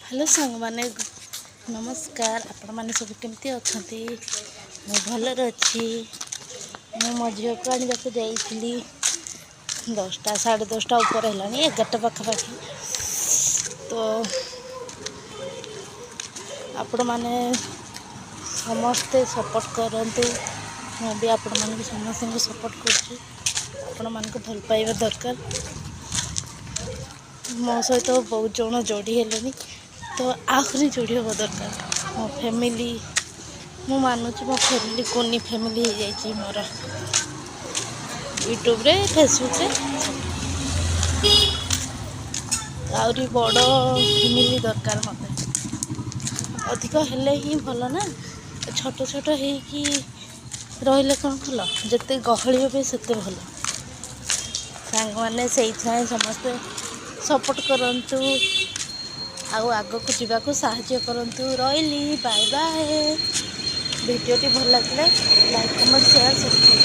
Hello सांग माने नमस्कार। आपण माने सब केमती अछंती? मैं भलर अच्छी। मैं मो झील को आने जाइली 10टा 10:30 ऊपर है 11टा पाखापाखि। तो आपण माने समस्ते सपोर्ट करंतु। मैं भी आपण मान समस्त सपोर्ट कर आपण मान भल पाइबा दरकार। मो सहित बहुत जन जोड़ी हेले तो आहरी जोड़ी हम दरकार। मो फैमिली मु मानुची मो फैमिली कोनी फैमिली हो जाइए मोर यूट्यूब रे फेसबुक रे आहरी बड़ फैमिली दरकार। मत अधिक हेले ही भल ना। छोट छोट होगी रही कौन भल जिते गहली हे सेते भल। सांग मैंने से समस्ते सपोर्ट करंतु आग को जावाक साहाय्य करंतु। रही बाय बाय। वीडियोटी भल लगे लाइक कमेंट शेयर सब्सक्राइब।